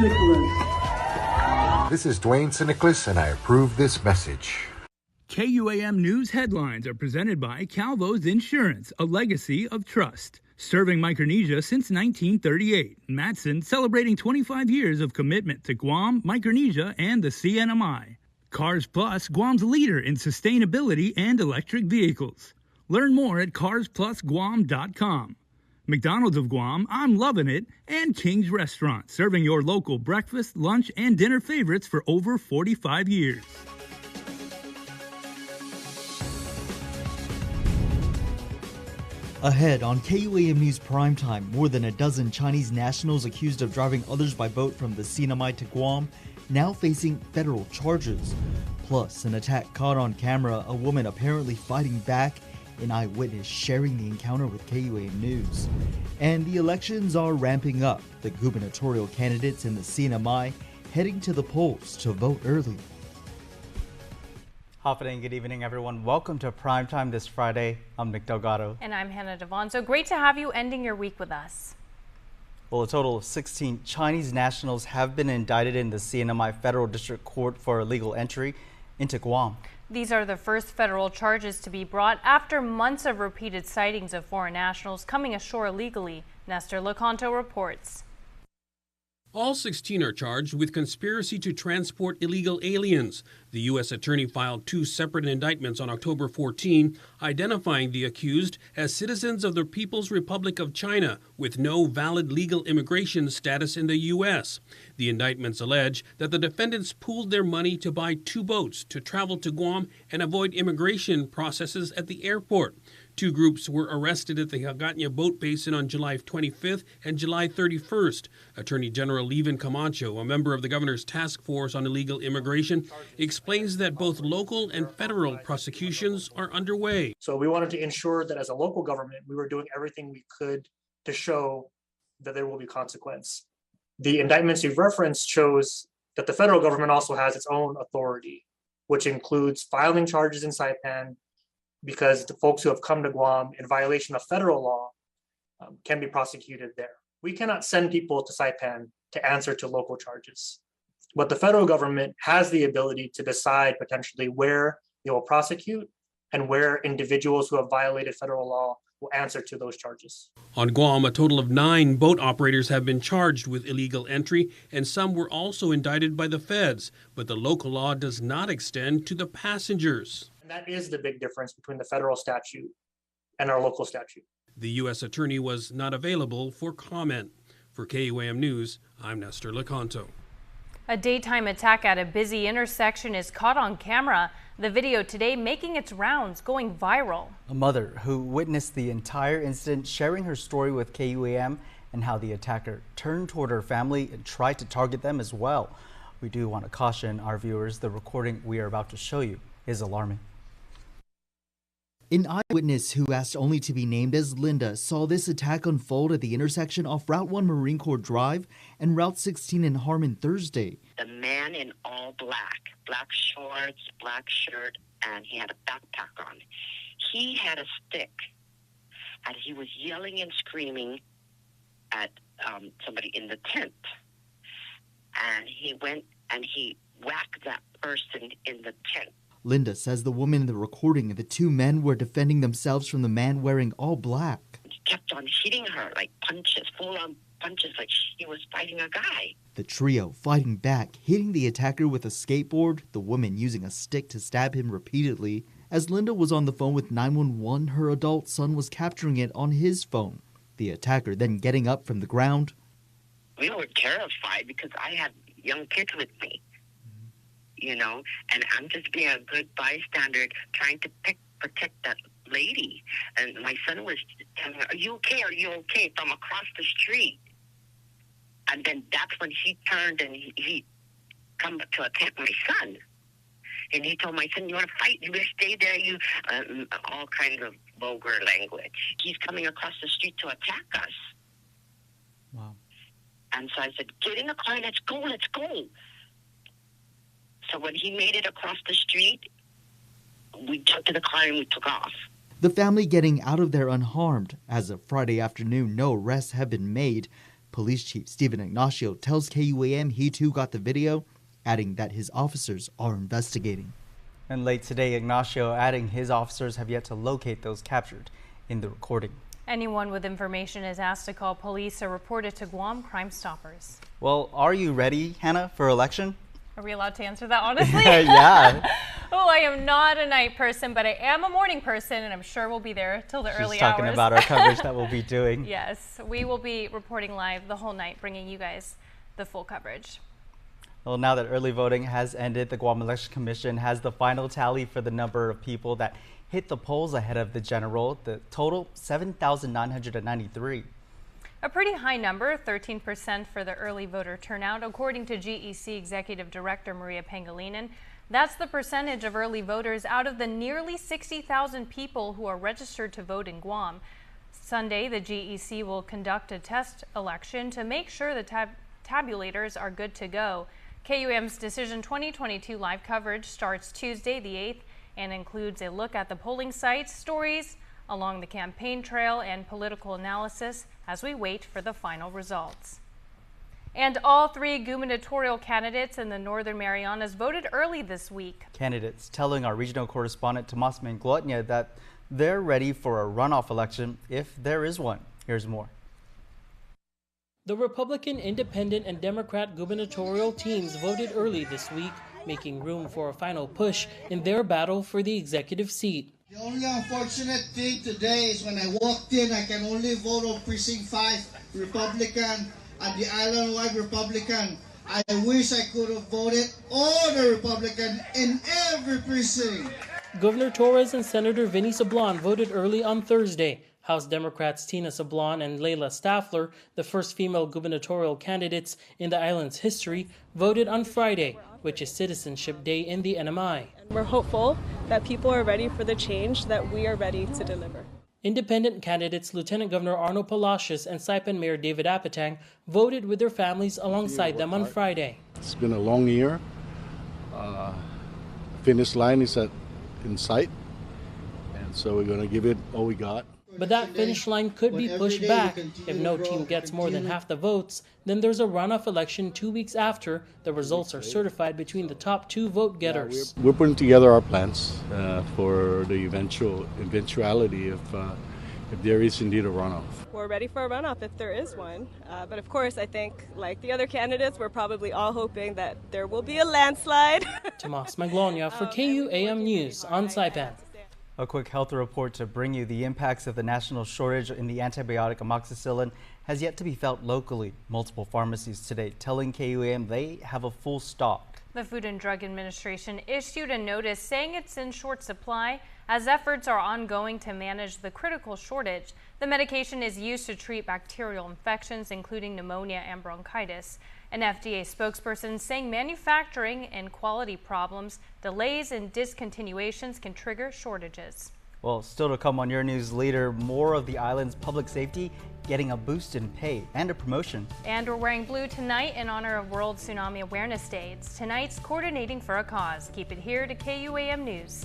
Nicholas. This is Dwayne St. Nicholas, and I approve this message. KUAM News headlines are presented by Calvo's Insurance, a legacy of trust. Serving Micronesia since 1938, Matson celebrating 25 years of commitment to Guam, Micronesia, and the CNMI. Cars Plus, Guam's leader in sustainability and electric vehicles. Learn more at carsplusguam.com. McDonald's of Guam, I'm loving it, and King's Restaurant, serving your local breakfast, lunch, and dinner favorites for over 45 years. Ahead on KUAM News Primetime, more than a dozen Chinese nationals accused of driving others by boat from the Tsunami to Guam now facing federal charges. Plus, an attack caught on camera, a woman apparently fighting back, an eyewitness sharing the encounter with KUAM News. And the elections are ramping up, the gubernatorial candidates in the CNMI heading to the polls to vote early. Hafid and good evening, everyone. Welcome to Primetime this Friday. I'm Nick Delgado. And I'm Hannah Devon. So great to have you ending your week with us. Well, a total of 16 Chinese nationals have been indicted in the CNMI Federal District Court for illegal entry into Guam. These are the first federal charges to be brought after months of repeated sightings of foreign nationals coming ashore illegally. Nestor Lecanto reports. All 16 are charged with conspiracy to transport illegal aliens. The U.S. attorney filed 2 separate indictments on October 14, identifying the accused as citizens of the People's Republic of China with no valid legal immigration status in the U.S. The indictments allege that the defendants pooled their money to buy 2 boats to travel to Guam and avoid immigration processes at the airport. 2 groups were arrested at the Hagåtña boat basin on July 25th and July 31st. Attorney General Levin Camacho, a member of the governor's task force on illegal immigration, explains that both local and federal prosecutions are underway. So we wanted to ensure that as a local government, we were doing everything we could to show that there will be consequence. The indictments you've referenced shows that the federal government also has its own authority, which includes filing charges in Saipan, because the folks who have come to Guam in violation of federal law can be prosecuted there. We cannot send people to Saipan to answer to local charges. But the federal government has the ability to decide potentially where they will prosecute and where individuals who have violated federal law will answer to those charges. On Guam, a total of 9 boat operators have been charged with illegal entry, and some were also indicted by the feds. But the local law does not extend to the passengers. And that is the big difference between the federal statute and our local statute. The U.S. attorney was not available for comment. For KUAM News, I'm Nestor Lecanto. A daytime attack at a busy intersection is caught on camera. The video today making its rounds, going viral. A mother who witnessed the entire incident sharing her story with KUAM and how the attacker turned toward her family and tried to target them as well. We do want to caution our viewers, the recording we are about to show you is alarming. An eyewitness who asked only to be named as Linda saw this attack unfold at the intersection off Route 1 Marine Corps Drive and Route 16 in Harmon Thursday. The man in all black shorts, black shirt, and he had a backpack on. He had a stick, and he was yelling and screaming at somebody in the tent. And he went and he whacked that person in the tent. Linda says the woman in the recording and the 2 men were defending themselves from the man wearing all black. He kept on hitting her like punches, full-on punches, like she was fighting a guy. The trio fighting back, hitting the attacker with a skateboard, the woman using a stick to stab him repeatedly. As Linda was on the phone with 911, her adult son was capturing it on his phone. The attacker then getting up from the ground. We were terrified because I had young kids with me. You know, and I'm just being a good bystander trying to protect that lady. And my son was telling her, are you okay? Are you okay? From across the street. And then that's when he turned and he come to attack my son. And he told my son, you want to fight? You better stay there. You all kinds of vulgar language. He's coming across the street to attack us. Wow. And so I said, get in the car. Let's go. Let's go. So when he made it across the street, we jumped in the car and we took off. The family getting out of there unharmed. As of Friday afternoon, no arrests have been made. Police Chief Stephen Ignacio tells KUAM he too got the video, adding that his officers are investigating. And late today, Ignacio adding his officers have yet to locate those captured in the recording. Anyone with information is asked to call police or report it to Guam Crime Stoppers. Well, are you ready, Hannah, for election? Are we allowed to answer that honestly? Yeah. Oh, I am not a night person, but I am a morning person, and I'm sure we'll be there till the early hours. She's talking about our coverage that we'll be doing. Yes, we will be reporting live the whole night, bringing you guys the full coverage. Well, now that early voting has ended, the Guam Election Commission has the final tally for the number of people that hit the polls ahead of the general. The total, 7,993. A pretty high number, 13% for the early voter turnout, according to GEC Executive Director Maria Pangilinan. That's the percentage of early voters out of the nearly 60,000 people who are registered to vote in Guam. Sunday, the GEC will conduct a test election to make sure the tabulators are good to go. KUAM's Decision 2022 live coverage starts Tuesday the 8th and includes a look at the polling sites, stories along the campaign trail, and political analysis as we wait for the final results. And all three gubernatorial candidates in the Northern Marianas voted early this week. Candidates telling our regional correspondent Tomas Menglotnia that they're ready for a runoff election if there is one. Here's more. The Republican, Independent, and Democrat gubernatorial teams voted early this week, making room for a final push in their battle for the executive seat. The only unfortunate thing today is when I walked in, I can only vote on Precinct 5, Republican, and the island-wide Republican. I wish I could have voted all the Republican in every precinct. Governor Torres and Senator Vinny Sablan voted early on Thursday. House Democrats Tina Sablan and Layla Staffler, the first female gubernatorial candidates in the island's history, voted on Friday, which is Citizenship Day in the NMI. We're hopeful that people are ready for the change that we are ready to deliver. Independent candidates Lieutenant Governor Arnold Palacios and Saipan Mayor David Apatang voted with their families alongside them on Friday. It's been a long year. Finish line is in sight, and so we're going to give it all we got. But that finish line could be pushed back. If no team gets more than half the votes, then there's a runoff election 2 weeks after the results are certified between the top two vote getters. We're putting together our plans for the eventuality if there is indeed a runoff. We're ready for a runoff if there is one. But of course, I think, like the other candidates, we're probably all hoping that there will be a landslide. Tomas Maglonia for KUAM News on Saipan. A quick health report to bring you the impacts of the national shortage in the antibiotic amoxicillin has yet to be felt locally. Multiple pharmacies today telling KUAM they have a full stock. The Food and Drug Administration issued a notice saying it's in short supply as efforts are ongoing to manage the critical shortage. The medication is used to treat bacterial infections, including pneumonia and bronchitis. An FDA spokesperson saying manufacturing and quality problems, delays, and discontinuations can trigger shortages. Well, still to come on your news later, more of the island's public safety getting a boost in pay and a promotion. And we're wearing blue tonight in honor of World Tsunami Awareness Day. It's tonight's Coordinating for a Cause. Keep it here to KUAM News.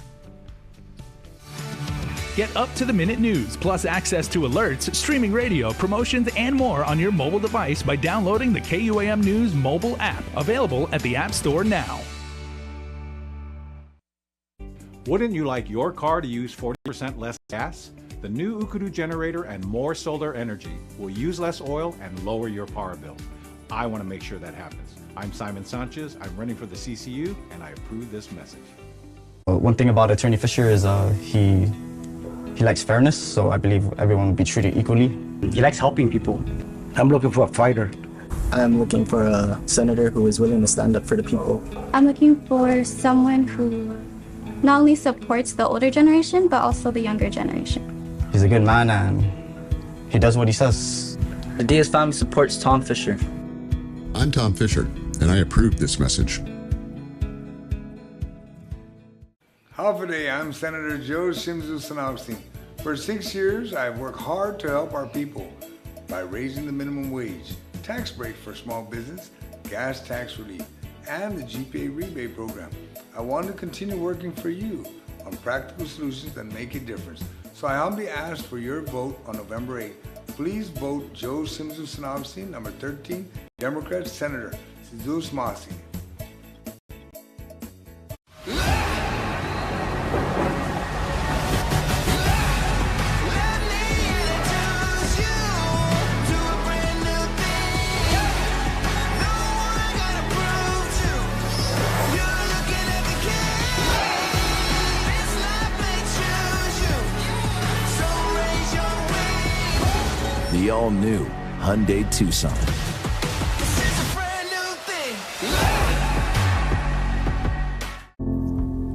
Get up-to-the-minute news, plus access to alerts, streaming radio, promotions, and more on your mobile device by downloading the KUAM News mobile app, available at the App Store now. Wouldn't you like your car to use 40% less gas? The new Ukudu generator and more solar energy will use less oil and lower your power bill. I want to make sure that happens. I'm Simon Sanchez, I'm running for the CCU, and I approve this message. One thing about Attorney Fisher is he likes fairness, so I believe everyone will be treated equally. He likes helping people. I'm looking for a fighter. I'm looking for a senator who is willing to stand up for the people. I'm looking for someone who not only supports the older generation, but also the younger generation. He's a good man and he does what he says. The Diaz family supports Tom Fisher. I'm Tom Fisher, and I approve this message. Howdy, I'm Senator Joe Simsu-Sanowstein. For 6 years, I've worked hard to help our people by raising the minimum wage, tax break for small business, gas tax relief, and the GPA rebate program. I want to continue working for you on practical solutions that make a difference. So I humbly ask for your vote on November 8th Please vote Joe Simpson Sanabsi, number 13, Democrat Senator, Sidus Masi. The all-new Hyundai Tucson.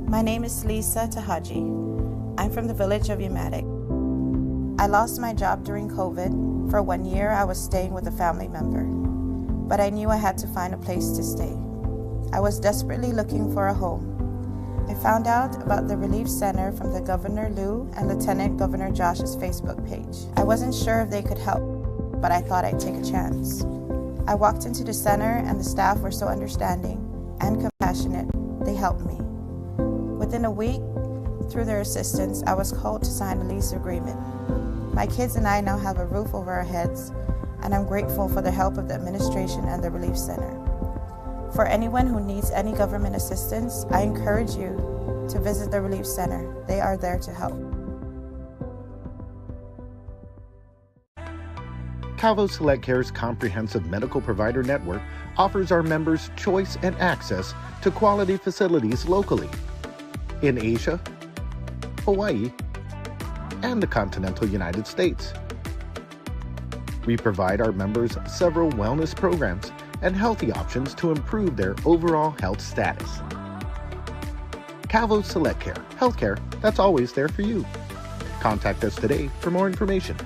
My name is Lisa Tahaji. I'm from the village of Yamatic. I lost my job during COVID. For 1 year, I was staying with a family member. But I knew I had to find a place to stay. I was desperately looking for a home. I found out about the Relief Center from the Governor Liu and Lieutenant Governor Josh's Facebook page. I wasn't sure if they could help, but I thought I'd take a chance. I walked into the center and the staff were so understanding and compassionate, they helped me. Within a week, through their assistance, I was called to sign a lease agreement. My kids and I now have a roof over our heads, and I'm grateful for the help of the administration and the Relief Center. For anyone who needs any government assistance, I encourage you to visit the Relief Center. They are there to help. Calvo Select Care's comprehensive medical provider network offers our members choice and access to quality facilities locally in Asia, Hawaii, and the continental United States. We provide our members several wellness programs and healthy options to improve their overall health status. Calvo Select Care, healthcare that's always there for you. Contact us today for more information.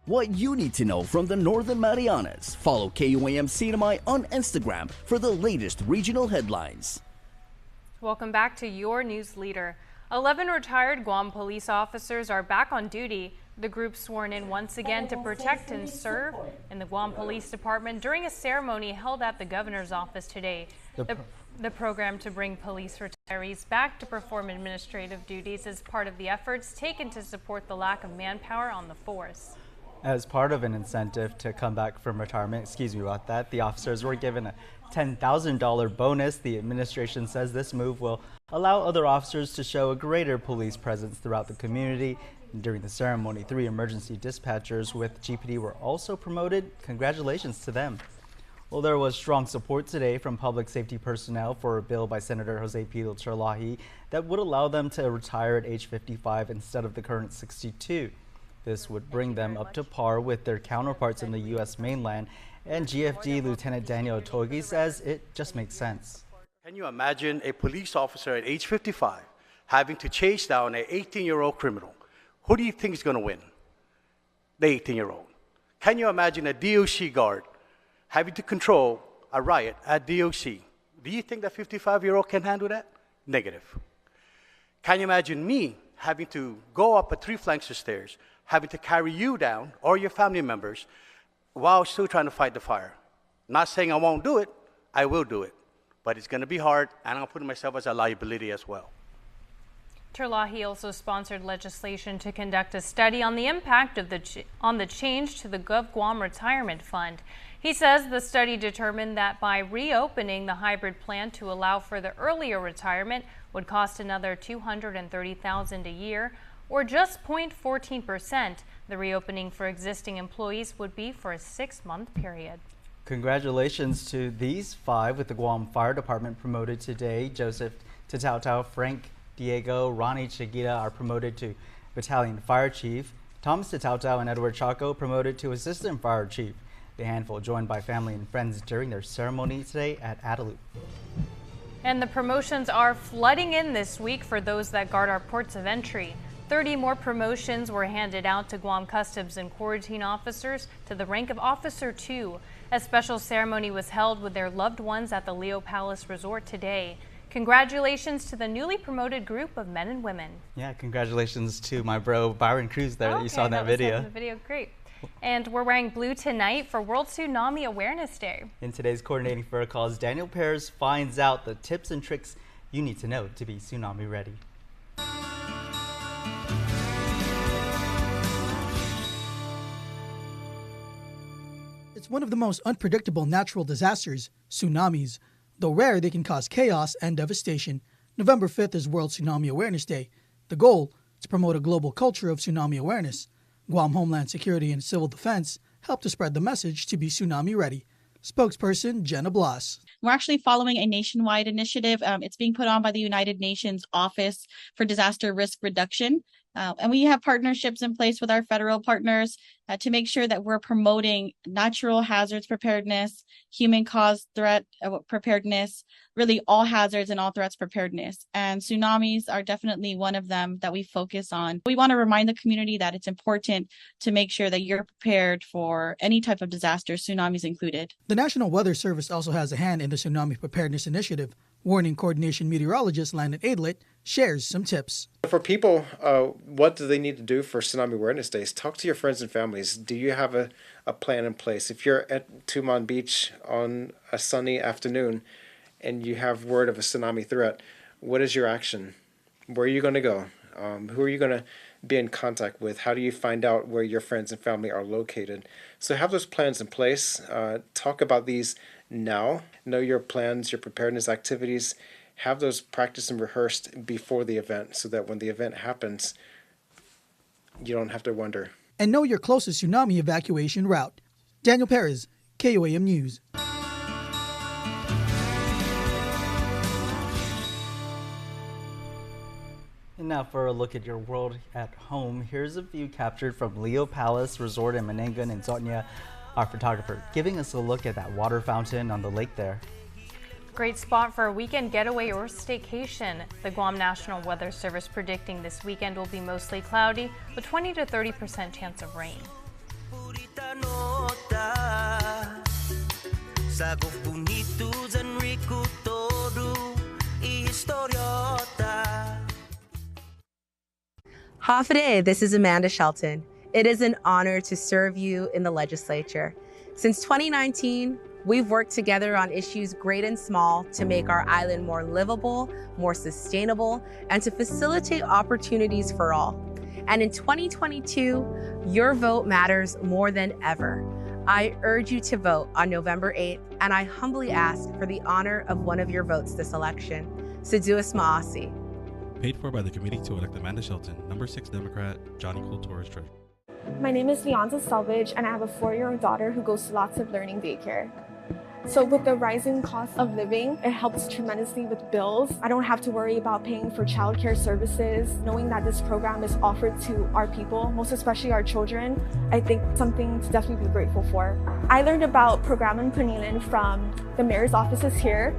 What you need to know from the Northern Marianas. Follow KUAM Tsunami on Instagram for the latest regional headlines. Welcome back to your news leader. 11 retired Guam police officers are back on duty. The group sworn in once again to protect and serve in the Guam Police Department during a ceremony held at the governor's office today. The program to bring police retirees back to perform administrative duties is part of the efforts taken to support the lack of manpower on the force. As part of an incentive to come back from retirement, the officers were given a $10,000 bonus. The administration says this move will allow other officers to show a greater police presence throughout the community. During the ceremony, 3 emergency dispatchers with GPD were also promoted. Congratulations to them. Well, there was strong support today from public safety personnel for a bill by Senator Jose Pidal Cherlahi that would allow them to retire at age 55 instead of the current 62. This would bring them up to par with their counterparts in the U.S. mainland, and GFD Lieutenant Daniel Otogi says it just makes sense. Can you imagine a police officer at age 55 having to chase down an 18-year-old criminal? Who do you think is going to win? The 18-year-old. Can you imagine a DOC guard having to control a riot at DOC? Do you think that 55-year-old can handle that? Negative. Can you imagine me having to go up a 3 flights of stairs, having to carry you down or your family members while still trying to fight the fire? Not saying I won't do it, I will do it. But it's going to be hard, and I'm putting myself as a liability as well. Cherlahi also sponsored legislation to conduct a study on the impact of the change to the GovGuam Retirement Fund. He says the study determined that by reopening the hybrid plan to allow for the earlier retirement would cost another $230,000 a year, or just 0.14%. The reopening for existing employees would be for a 6-month period. Congratulations to these 5 with the Guam Fire Department promoted today. Joseph Tatautau, Frank Diego, Ronnie Chiguita are promoted to Battalion Fire Chief. Thomas Tatautau and Edward Chaco promoted to Assistant Fire Chief. The handful joined by family and friends during their ceremony today at Adelup. And the promotions are flooding in this week for those that guard our ports of entry. 30 more promotions were handed out to Guam Customs and Quarantine officers to the rank of Officer 2. A special ceremony was held with their loved ones at the Leo Palace Resort today. Congratulations to the newly promoted group of men and women. Yeah, congratulations to my bro Byron Cruz there that you saw in that video. The video, great. And we're wearing blue tonight for World Tsunami Awareness Day. In today's Coordinating for a Cause, Daniel Pears finds out the tips and tricks you need to know to be tsunami ready. It's one of the most unpredictable natural disasters, tsunamis. Though rare, they can cause chaos and devastation. November 5th is World Tsunami Awareness Day. The goal? To promote a global culture of tsunami awareness. Guam Homeland Security and Civil Defense helped to spread the message to be tsunami ready. Spokesperson Jenna Blas. We're actually following a nationwide initiative. It's being put on by the United Nations Office for Disaster Risk Reduction. And we have partnerships in place with our federal partners to make sure that we're promoting natural hazards preparedness, human-caused threat preparedness, really all hazards and all threats preparedness. And tsunamis are definitely one of them that we focus on. We want to remind the community that it's important to make sure that you're prepared for any type of disaster, tsunamis included. The National Weather Service also has a hand in the Tsunami Preparedness Initiative. Warning Coordination Meteorologist Landon Aidlet shares some tips. For people, what do they need to do for Tsunami Awareness Days? Talk to your friends and families. Do you have a plan in place? If you're at Tumon Beach on a sunny afternoon and you have word of a tsunami threat, what is your action? Where are you going to go? Who are you going to be in contact with? How do you find out where your friends and family are located? So have those plans in place. Talk about these now. Know your plans, your preparedness activities. Have those practiced and rehearsed before the event so that when the event happens, you don't have to wonder. And know your closest tsunami evacuation route. Daniel Perez, KUAM News. And now for a look at your world at home, here's a view captured from Leo Palace Resort in Manangan in Zotnia. Our photographer giving us a look at that water fountain on the lake there. Great spot for a weekend getaway or staycation. The Guam National Weather Service predicting this weekend will be mostly cloudy with 20 to 30% chance of rain. Hafide, this is Amanda Shelton. It is an honor to serve you in the legislature. Since 2019, we've worked together on issues great and small to make our island more livable, more sustainable, and to facilitate opportunities for all. And in 2022, your vote matters more than ever. I urge you to vote on November 8th, and I humbly ask for the honor of one of your votes this election. Seduas Maasi. Paid for by the committee to elect Amanda Shelton, number 6 Democrat, Johnny Kultura's treasurer. My name is Leonza Selvage, and I have a 4-year-old daughter who goes to lots of learning daycare. So with the rising cost of living, it helps tremendously with bills. I don't have to worry about paying for childcare services. Knowing that this program is offered to our people, most especially our children, I think something to definitely be grateful for. I learned about Programan Panilan from the mayor's offices here,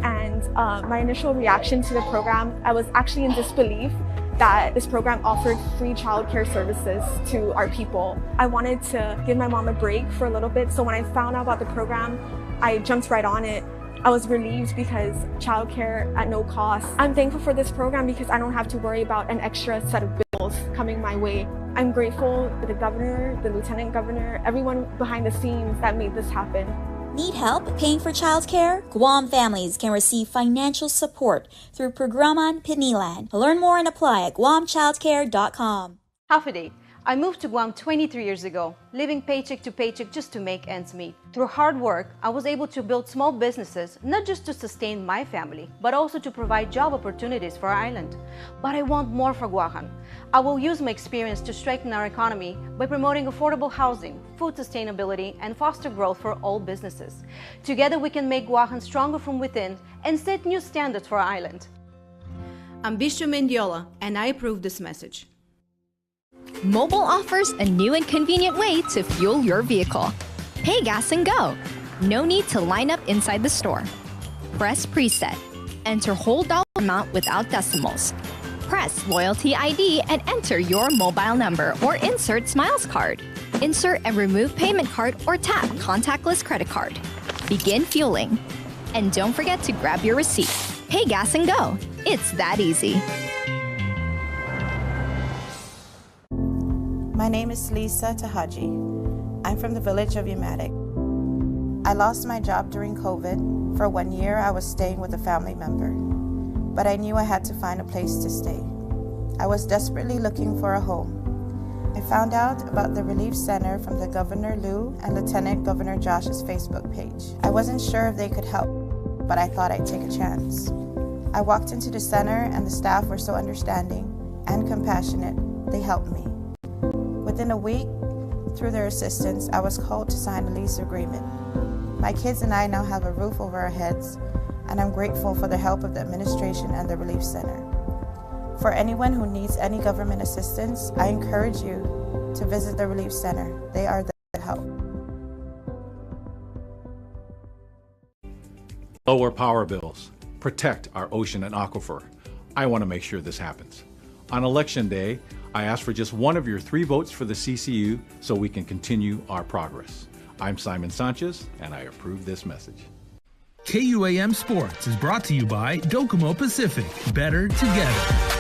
and my initial reaction to the program, I was actually in disbelief that this program offered free childcare services to our people. I wanted to give my mom a break for a little bit, so when I found out about the program, I jumped right on it. I was relieved because childcare at no cost. I'm thankful for this program because I don't have to worry about an extra set of bills coming my way. I'm grateful to the governor, the lieutenant governor, everyone behind the scenes that made this happen. Need help paying for childcare? Guam families can receive financial support through Programan Pinilan. Learn more and apply at guamchildcare.com. Hafide, I moved to Guam 23 years ago, living paycheck to paycheck just to make ends meet. Through hard work, I was able to build small businesses, not just to sustain my family, but also to provide job opportunities for our island. But I want more for Guahan. I will use my experience to strengthen our economy by promoting affordable housing, food sustainability, and foster growth for all businesses. Together we can make Guahan stronger from within and set new standards for our island. I'm Bishop Mendiola, and I approve this message. Mobile offers a new and convenient way to fuel your vehicle. Pay gas and go. No need to line up inside the store. Press preset. Enter whole dollar amount without decimals. Press Loyalty ID and enter your mobile number or insert Smiles card. Insert and remove payment card or tap contactless credit card. Begin fueling. And don't forget to grab your receipt. Pay gas and go. It's that easy. My name is Lisa Tahaji. I'm from the village of Umatic. I lost my job during COVID. For 1 year, I was staying with a family member, but I knew I had to find a place to stay. I was desperately looking for a home. I found out about the Relief Center from the Governor Lou and Lieutenant Governor Josh's Facebook page. I wasn't sure if they could help, but I thought I'd take a chance. I walked into the center and the staff were so understanding and compassionate, they helped me. Within a week, through their assistance, I was called to sign a lease agreement. My kids and I now have a roof over our heads, and I'm grateful for the help of the administration and the Relief Center. For anyone who needs any government assistance, I encourage you to visit the Relief Center. They are there to help. Lower power bills. Protect our ocean and aquifer. I want to make sure this happens. On Election Day, I ask for just one of your 3 votes for the CCU so we can continue our progress. I'm Simon Sanchez, and I approve this message. KUAM Sports is brought to you by Docomo Pacific. Better together.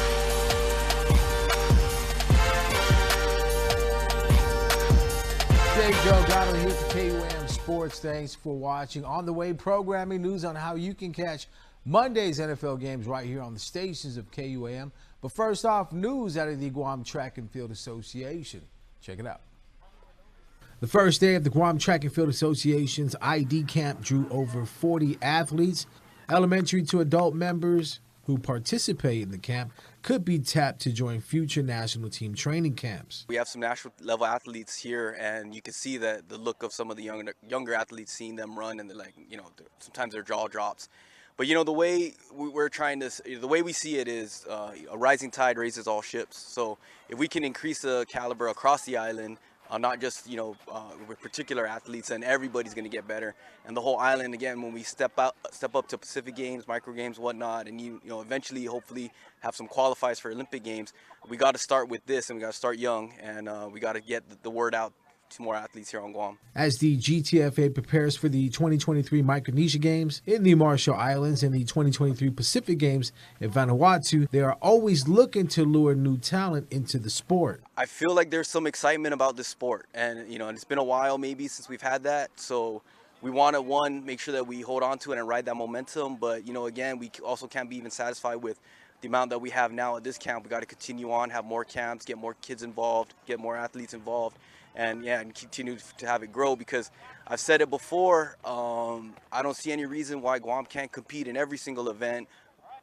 Joe Gatto here for KUAM Sports. Thanks for watching. On the way, programming news on how you can catch Monday's NFL games right here on the stations of KUAM. But first off, news out of the Guam Track and Field Association. Check it out. The first day of the Guam Track and Field Association's ID Camp drew over 40 athletes. Elementary to adult members who participate in the camp could be tapped to join future national team training camps. We have some national level athletes here, and you can see the look of some of the younger athletes, seeing them run, and they're like, sometimes their jaw drops. But the way the way we see it is a rising tide raises all ships. So if we can increase the caliber across the island, not just with particular athletes, and everybody's going to get better. And the whole island, again, when we step up to Pacific Games, micro games, whatnot, and eventually, hopefully, have some qualifiers for Olympic Games, we got to start with this, and we got to start young, and we got to get the word out to more athletes here on Guam. As the GTFA prepares for the 2023 Micronesia Games in the Marshall Islands and the 2023 Pacific Games in Vanuatu, they are always looking to lure new talent into the sport. I feel like there's some excitement about this sport, and and it's been a while maybe since we've had that, so we want to make sure that we hold on to it and ride that momentum. But again, we also can't be even satisfied with the amount that we have now at this camp. We got to continue on, have more camps, get more kids involved, get more athletes involved, and continue to have it grow, because I've said it before, I don't see any reason why Guam can't compete in every single event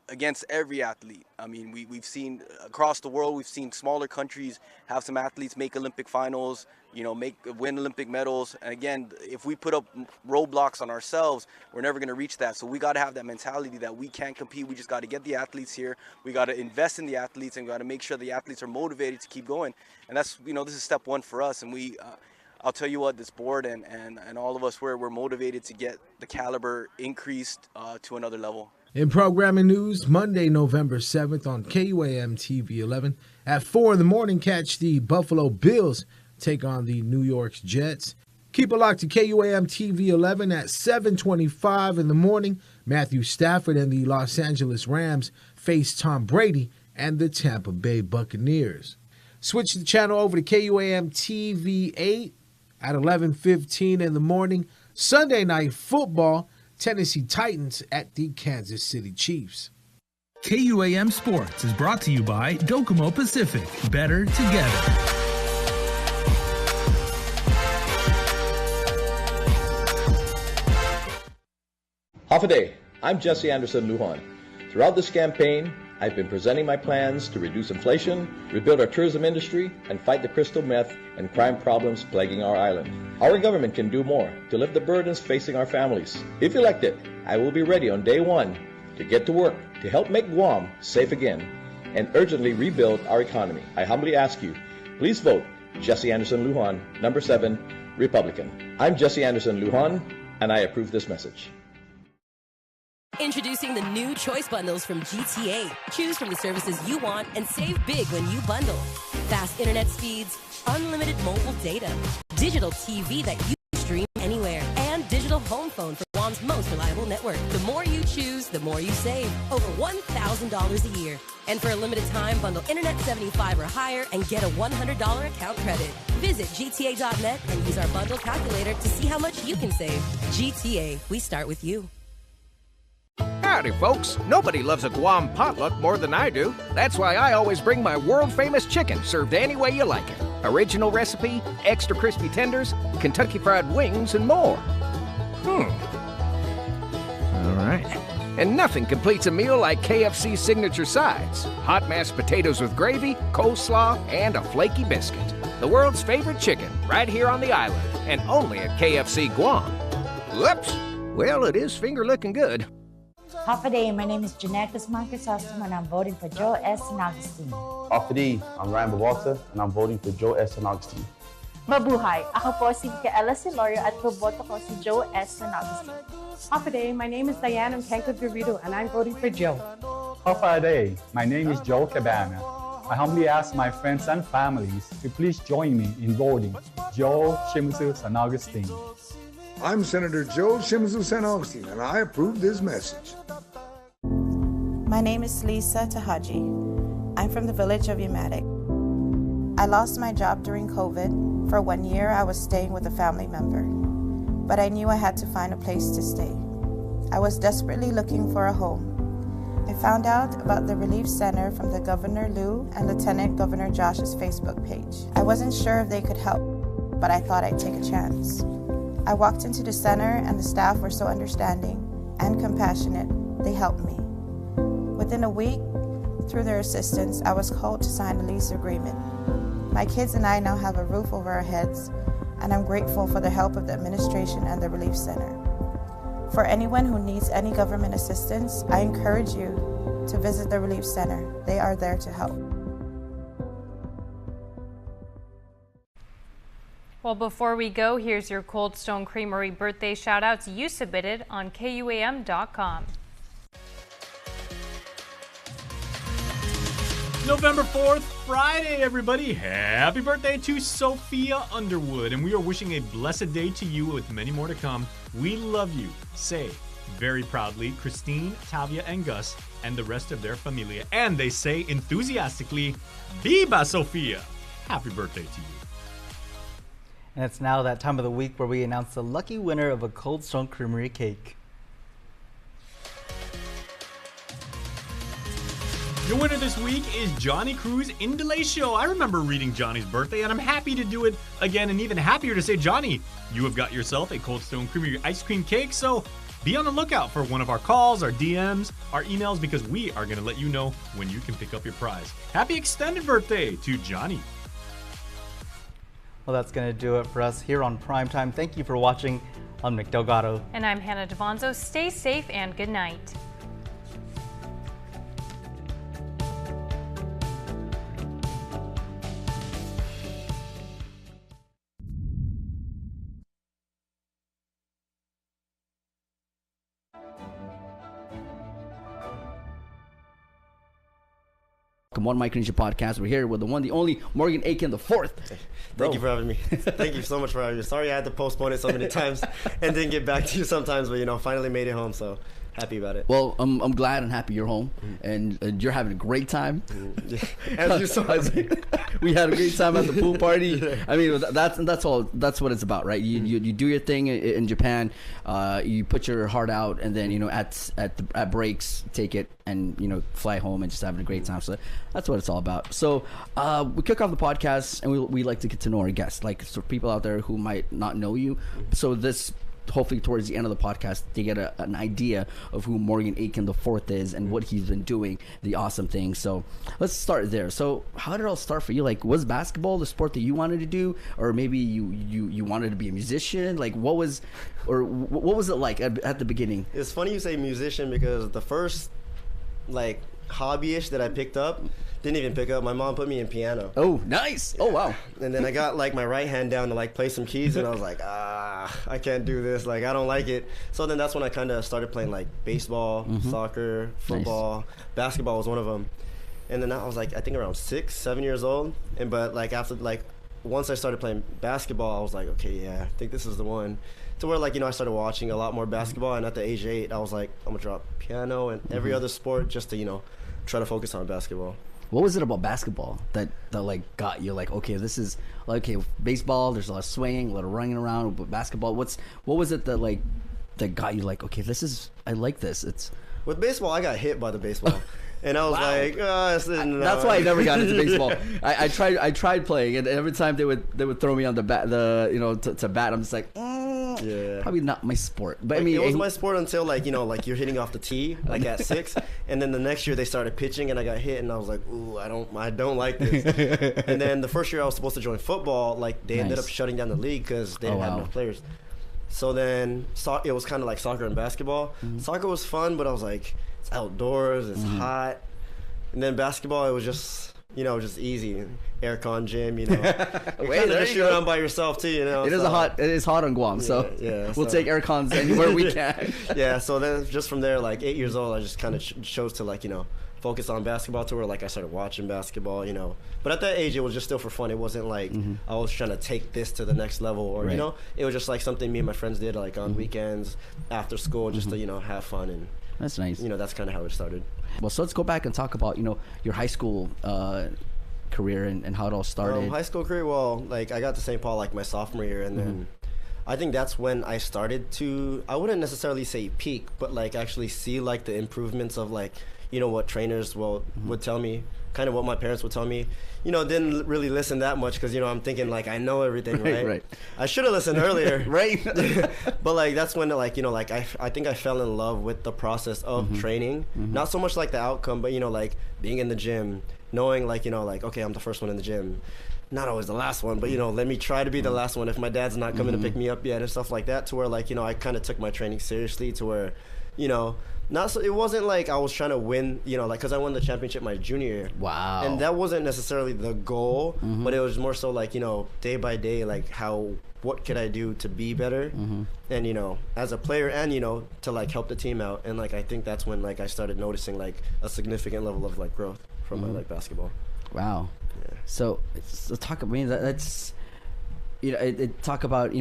against every athlete. I mean, we've seen across the world, we've seen smaller countries have some athletes make Olympic finals, win Olympic medals. And again, if we put up roadblocks on ourselves, we're never going to reach that. So we got to have that mentality that we can compete. We just got to get the athletes here. We got to invest in the athletes, and we got to make sure the athletes are motivated to keep going. And that's, this is step one for us. And I'll tell you what, this board and all of us, we're motivated to get the caliber increased to another level. In programming news, Monday, November 7th on KUAM TV 11 at 4 in the morning, catch the Buffalo Bills take on the New York Jets. Keep it locked to KUAM TV 11 at 7:25 in the morning. Matthew Stafford and the Los Angeles Rams face Tom Brady and the Tampa Bay Buccaneers. Switch the channel over to KUAM TV 8 at 11:15 in the morning. Sunday Night Football, Tennessee Titans at the Kansas City Chiefs. KUAM Sports is brought to you by Docomo Pacific. Better together. Half a day. I'm Jesse Anderson Lujan. Throughout this campaign, I've been presenting my plans to reduce inflation, rebuild our tourism industry, and fight the crystal meth and crime problems plaguing our island. Our government can do more to lift the burdens facing our families. If elected, I will be ready on day one to get to work to help make Guam safe again and urgently rebuild our economy. I humbly ask you, please vote Jesse Anderson Lujan, number 7, Republican. I'm Jesse Anderson Lujan, and I approve this message. Introducing the new Choice Bundles from GTA. Choose from the services you want and save big when you bundle. Fast internet speeds, unlimited mobile data, digital TV that you stream anywhere, and digital home phone for Guam's most reliable network. The more you choose, the more you save. Over $1,000 a year. And for a limited time, bundle Internet 75 or higher and get a $100 account credit. Visit GTA.net and use our bundle calculator to see how much you can save. GTA, we start with you. Howdy, folks. Nobody loves a Guam potluck more than I do. That's why I always bring my world-famous chicken, served any way you like it. Original recipe, extra crispy tenders, Kentucky Fried Wings, and more. All right. And nothing completes a meal like KFC's signature sides. Hot mashed potatoes with gravy, coleslaw, and a flaky biscuit. The world's favorite chicken, right here on the island, and only at KFC Guam. Whoops! Well, it is finger looking good. Half a day, my name is Jeanette Guzman Chrysostom and I'm voting for Joe S. San Agustin. Half a day, I'm Ryan Babalta and I'm voting for Joe S. San Agustin. Mabuhay! Ako po si Micaela Silorio at boboto ko si Joe S. San Agustin. Half a day, my name is Diana Mkenko Garrido and I'm voting for Joe. Half a day, my name is Joe Cabana. I humbly ask my friends and families to please join me in voting Joe Shimizu San Agustin. I'm Senator Joe Shimizu San Agustin, and I approve this message. My name is Lisa Tahaji. I'm from the village of Yamatic. I lost my job during COVID. For 1 year, I was staying with a family member, but I knew I had to find a place to stay. I was desperately looking for a home. I found out about the Relief Center from the Governor Lou and Lieutenant Governor Josh's Facebook page. I wasn't sure if they could help, but I thought I'd take a chance. I walked into the center and the staff were so understanding and compassionate, they helped me. Within a week, through their assistance, I was called to sign a lease agreement. My kids and I now have a roof over our heads, and I'm grateful for the help of the administration and the Relief Center. For anyone who needs any government assistance, I encourage you to visit the Relief Center. They are there to help. Well, before we go, here's your Cold Stone Creamery birthday shout-outs you submitted on KUAM.com. November 4th, Friday, everybody. Happy birthday to Sophia Underwood, and we are wishing a blessed day to you with many more to come. We love you. Say very proudly, Christine, Tavia, and Gus, and the rest of their familia. And they say enthusiastically, Viva Sophia! Happy birthday to you. And it's now that time of the week where we announce the lucky winner of a Cold Stone Creamery cake. Your winner this week is Johnny Cruz Indalacio. I remember reading Johnny's birthday, and I'm happy to do it again, and even happier to say, Johnny, you have got yourself a Cold Stone Creamery ice cream cake, so be on the lookout for one of our calls, our DMs, our emails, because we are going to let you know when you can pick up your prize. Happy extended birthday to Johnny. Well, that's going to do it for us here on Primetime. Thank you for watching. I'm Nick Delgado. And I'm Hannah Devonzo. Stay safe and good night. One Micronesia podcast. We're here with the one, the only Morgan Aiken the fourth. Thank you for having me. Thank you so much for having me. Sorry I had to postpone it so many times and didn't get back to you sometimes, but finally made it home, so happy about it. Well, I'm glad and happy you're home, and you're having a great time. As you saw, we had a great time at the pool party. I mean, that's all. That's what it's about, right? You do your thing in Japan. You put your heart out, and then at breaks, take it and fly home and just having a great time. So that's what it's all about. So we kick off the podcast, and we like to get to know our guests, like so people out there who might not know you. So this. Hopefully towards the end of the podcast they get an idea of who Morgan Aiken the fourth is and what he's been doing, the awesome things. So let's start there. So how did it all start for you? Like, was basketball the sport that you wanted to do, or maybe you wanted to be a musician? Like, what was it like at the beginning? It's funny you say musician, because the first hobby-ish that I picked up, didn't even pick up. My mom put me in piano. Oh, nice. Oh, wow. And then I got my right hand down to play some keys, and I was like, I can't do this. I don't like it. So then that's when I kind of started playing baseball, soccer, football, basketball was one of them. And then I was I think around 6, 7 years old. But after once I started playing basketball, I was like, okay, yeah, I think this is the one. To where I started watching a lot more basketball, and at the age of 8, I was like, I'm gonna drop piano and every other sport just to try to focus on basketball. What was it about basketball that got you okay, this is baseball, there's a lot of swinging, a lot of running around, but basketball, what was it that got you okay, this is, I like this, With baseball, I got hit by the baseball. And I was like, no. That's why I never got into baseball. I tried playing, and every time they would throw me on the bat, to bat. I'm just like, probably not my sport. But I mean, it was my sport until like you're hitting off the tee like at 6, and then the next year they started pitching, and I got hit, and I was like, ooh, I don't like this. And then the first year I was supposed to join football, like they ended up shutting down the league because they didn't have enough players. So then it was kind of like soccer and basketball. Soccer was fun, but I was like, it's outdoors, it's hot. And then basketball, it was just just easy, aircon gym, You're kind of just around by yourself too, It is hot on Guam, so we'll take aircons anywhere we can. Yeah, so then just from there, like 8 years old, I just kind of chose to like focus on basketball to where like I started watching basketball, But at that age, it was just still for fun. It wasn't like I was trying to take this to the next level, or it was just like something me and my friends did like on weekends after school, just to have fun. And that's nice. That's kind of how it started. Well, so let's go back and talk about your high school career and how it all started. High school career, well, like I got to St. Paul like my sophomore year, and then I think that's when I started to, I wouldn't necessarily say peak, but like actually see like the improvements of like what trainers would tell me, kind of what my parents would tell me. Didn't really listen that much because I'm thinking like I know everything, right? I should have listened earlier, right? But like that's when like like I think I fell in love with the process of training, not so much like the outcome, but like being in the gym, knowing like like okay, I'm the first one in the gym, not always the last one, but let me try to be the last one if my dad's not coming to pick me up yet and stuff like that, to where like I kind of took my training seriously, to where not so, it wasn't like I was trying to win, like because I won the championship my junior year. Wow. And that wasn't necessarily the goal, but it was more so like day by day, like what could I do to be better, and as a player, and to like help the team out. And like I think that's when like I started noticing like a significant level of like growth from my like basketball. Wow. Yeah. So talk. I mean, that's talk about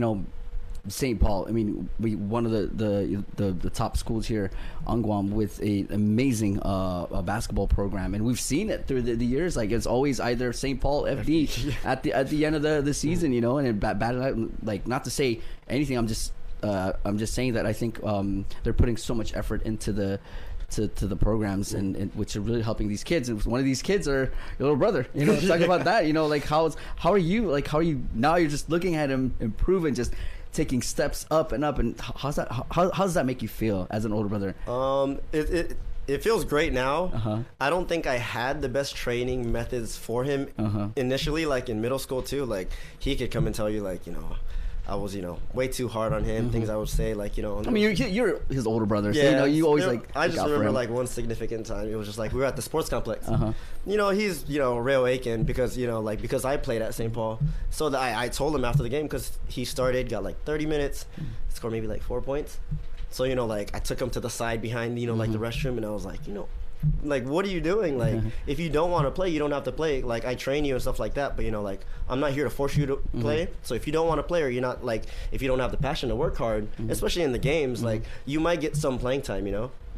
St. Paul. I mean, one of the top schools here on Guam with an amazing basketball program, and we've seen it through the years. Like it's always either St. Paul FD at the end of the season, and it battled out. Like, not to say anything, I'm just saying that I think they're putting so much effort into the programs, and which are really helping these kids. And one of these kids are your little brother. Talk about that. Like how are you now? You're just looking at him improve and just taking steps up and up. And how does that make you feel as an older brother? It feels great now. I don't think I had the best training methods for him initially, like in middle school too. Like he could come and tell you like I was, way too hard on him. Things I would say, like, I mean, you're his older brother, so you always like. I just remember like one significant time. It was just like we were at the sports complex. He's Rail Aiken because because I played at St. Paul. So I told him after the game, because he got like 30 minutes, scored maybe like 4 points. So like I took him to the side behind like the restroom, and I was like like, what are you doing? Like, if you don't want to play, you don't have to play. Like, I train you and stuff like that, but like I'm not here to force you to play. So if you don't want to play, or you're not like, if you don't have the passion to work hard, especially in the games, like you might get some playing time,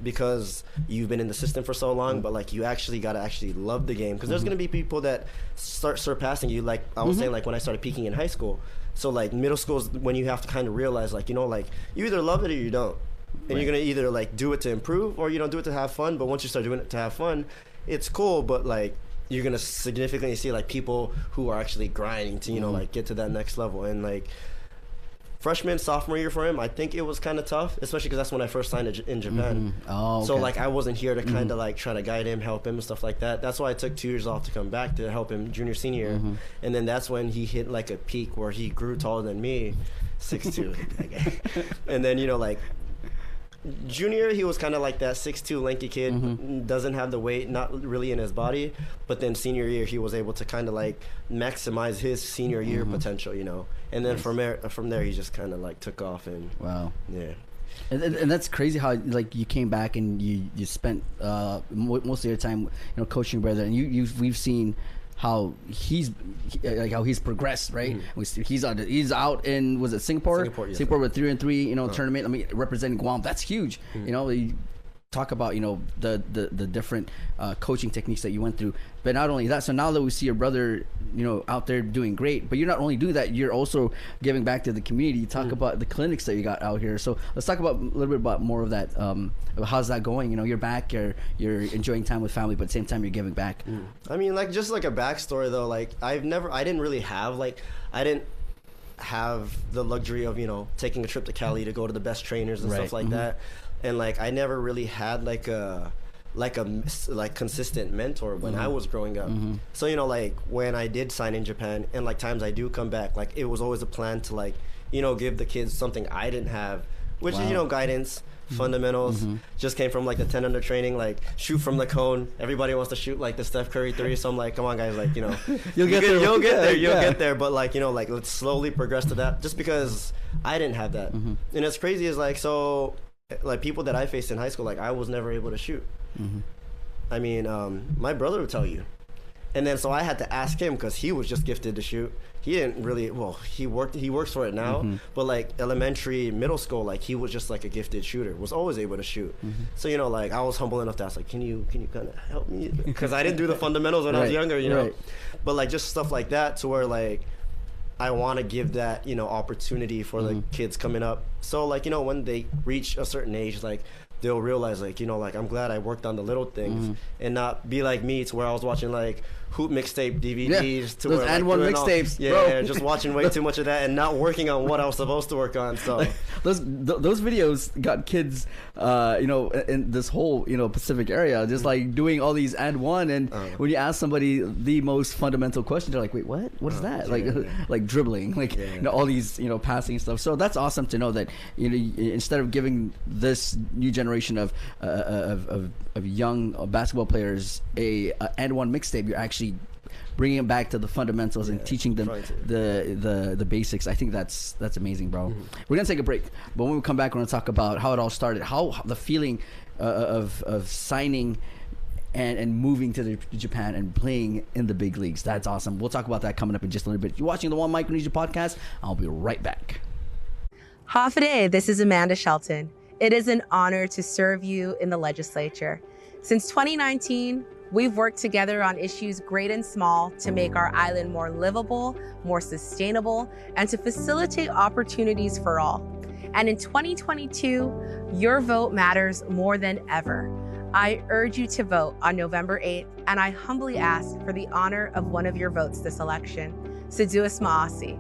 because you've been in the system for so long. But like you actually got to love the game, because there's gonna be people that start surpassing you. Like I was saying, like when I started peaking in high school. So like middle school is when you have to kind of realize like like you either love it or you don't. And you're gonna either like do it to improve, or do it to have fun. But once you start doing it to have fun, it's cool. But like you're gonna significantly see like people who are actually grinding to like get to that next level. And like freshman, sophomore year for him, I think it was kind of tough, especially because that's when I first signed in Japan. Oh, okay. So like I wasn't here to kind of like try to guide him, help him, and stuff like that. That's why I took 2 years off to come back to help him junior, senior year. And then that's when he hit like a peak where he grew taller than me, 6'2". And then like junior, he was kind of like that 6'2" lanky kid, doesn't have the weight, not really in his body. But then senior year, he was able to kind of like maximize his senior year potential, And then from there, he just kind of like took off. And wow, yeah. And that's crazy how like you came back and you spent most of your time coaching brother, and we've seen how he's progressed, right? He's out in, was it Singapore? Singapore with 3-on-3 tournament. I mean, representing Guam, that's huge. talk about, you know, the different coaching techniques that you went through. But not only that, so now that we see your brother, you know, out there doing great, but you're not only doing that, you're also giving back to the community. You talk about the clinics that you got out here. So let's talk about a little bit about more of that. How's that going? You know, you're back, you're enjoying time with family, but at the same time you're giving back. I mean, like, just like a backstory though, like I didn't really have I didn't have the luxury of, you know, taking a trip to Cali to go to the best trainers and stuff like that. And like I never really had like a consistent mentor when I was growing up. So, you know, like when I did sign in Japan and like times I do come back, like it was always a plan to, like, you know, give the kids something I didn't have, which is, you know, guidance, fundamentals. Just came from like the 10 under training, like shoot from the cone. Everybody wants to shoot like the Steph Curry 3. So I'm like, come on guys, like, you know, you'll get there. But like, you know, like let's slowly progress to that, just because I didn't have that. And it's crazy is like, so like people that I faced in high school, like I was never able to shoot. I mean, my brother would tell you. And then so I had to ask him, because he was just gifted to shoot. He didn't really, well, he works for it now, but like elementary, middle school, like he was just like a gifted shooter, was always able to shoot. So, you know, like I was humble enough to ask, like, can you kind of help me? Because I didn't do the fundamentals when I was younger, you know. But like just stuff like that, to where like I want to give that, you know, opportunity for the kids coming up. So like, you know, when they reach a certain age, like they'll realize, like, you know, like I'm glad I worked on the little things and not be like me, to where I was watching like hoop mixtape DVDs to those where and like, one mixtapes, yeah, just watching way too much of that and not working on what I was supposed to work on. So like, those videos got kids, you know, in this whole, you know, Pacific area, just like doing all these and one. And when you ask somebody the most fundamental question, they're like, wait, what is that? Like dribbling, like, you know, all these, you know, passing stuff. So that's awesome to know that, you know, instead of giving this new generation of young basketball players a and one mixtape, you're actually bringing them back to the fundamentals and teaching them the basics. I think that's amazing, bro. We're gonna take a break, but when we come back, we're gonna talk about how it all started, how the feeling of signing and moving to Japan and playing in the big leagues. That's awesome. We'll talk about that coming up in just a little bit. You're watching the One Micronesia podcast. I'll be right back. Hafa, this is Amanda Shelton. It is an honor to serve you in the legislature. Since 2019, we've worked together on issues great and small to make our island more livable, more sustainable, and to facilitate opportunities for all. And in 2022, your vote matters more than ever. I urge you to vote on November 8th, and I humbly ask for the honor of one of your votes this election. Seduas Maasi.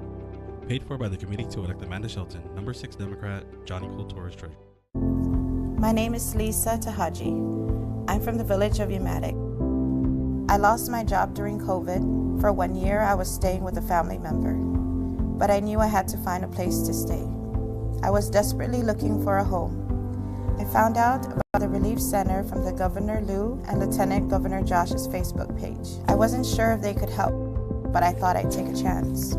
Paid for by the Committee to Elect Amanda Shelton, number 6 Democrat, Johnny Cole Torres Treasurer. My name is Lisa Tahaji. I'm from the village of Yamatic. I lost my job during COVID. For 1 year, I was staying with a family member, but I knew I had to find a place to stay. I was desperately looking for a home. I found out about the Relief Center from the Governor Liu and Lieutenant Governor Josh's Facebook page. I wasn't sure if they could help, but I thought I'd take a chance.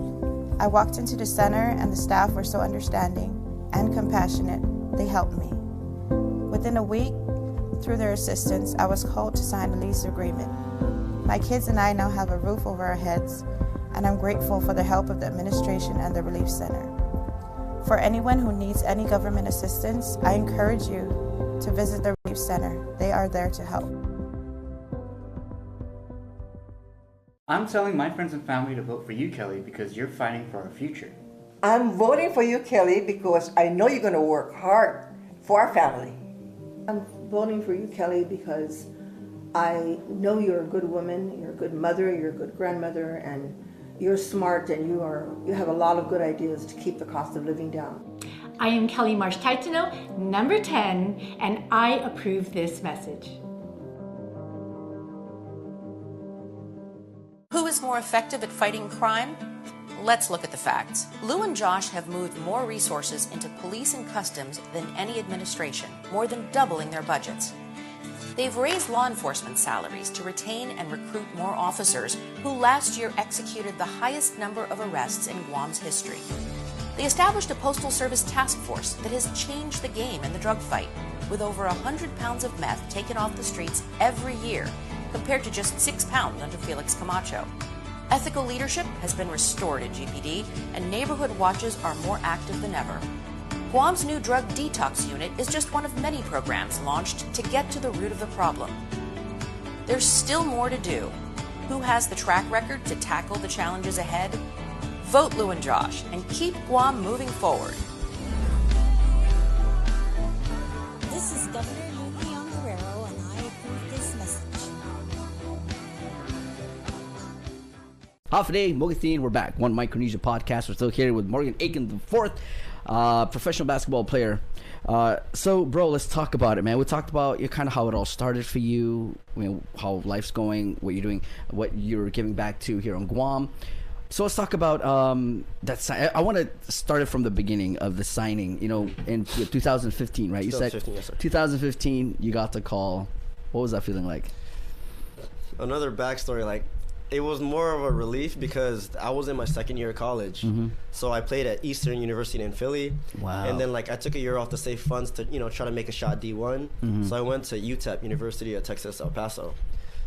I walked into the center and the staff were so understanding and compassionate, they helped me. Within a week, through their assistance, I was called to sign a lease agreement. My kids and I now have a roof over our heads, and I'm grateful for the help of the administration and the Relief Center. For anyone who needs any government assistance, I encourage you to visit the Relief Center. They are there to help. I'm telling my friends and family to vote for you, Kelly, because you're fighting for our future. I'm voting for you, Kelly, because I know you're going to work hard for our family. I'm voting for you, Kelly, because I know you're a good woman, you're a good mother, you're a good grandmother, and you're smart, and you have a lot of good ideas to keep the cost of living down. I am Kelly Marsh Taitano, number 10, and I approve this message. Who is more effective at fighting crime? Let's look at the facts. Lou and Josh have moved more resources into police and customs than any administration, more than doubling their budgets. They've raised law enforcement salaries to retain and recruit more officers who last year executed the highest number of arrests in Guam's history. They established a Postal Service task force that has changed the game in the drug fight, with over 100 pounds of meth taken off the streets every year, compared to just 6 pounds under Felix Camacho. Ethical leadership has been restored at GPD, and neighborhood watches are more active than ever. Guam's new drug detox unit is just one of many programs launched to get to the root of the problem. There's still more to do. Who has the track record to tackle the challenges ahead? Vote Lou and Josh and keep Guam moving forward. This is Governor Leon Guerrero, and I approve this message. Half a day, Mogatine, we're back. One Micronesia podcast. We're still here with Morgan Aiken IV, professional basketball player. So, bro, let's talk about it, man. We talked about kind of how it all started for you, how life's going, what you're doing, what you're giving back to here on Guam. So let's talk about that. I want to start it from the beginning of the signing. In 2015, right? You said 2015, yes, sir. 2015. You got the call. What was that feeling like? Another backstory, it was more of a relief because I was in my second year of college. So I played at Eastern University in Philly. Wow. And then I took a year off to save funds to try to make a shot D1. So I went to UTEP, University of Texas El Paso.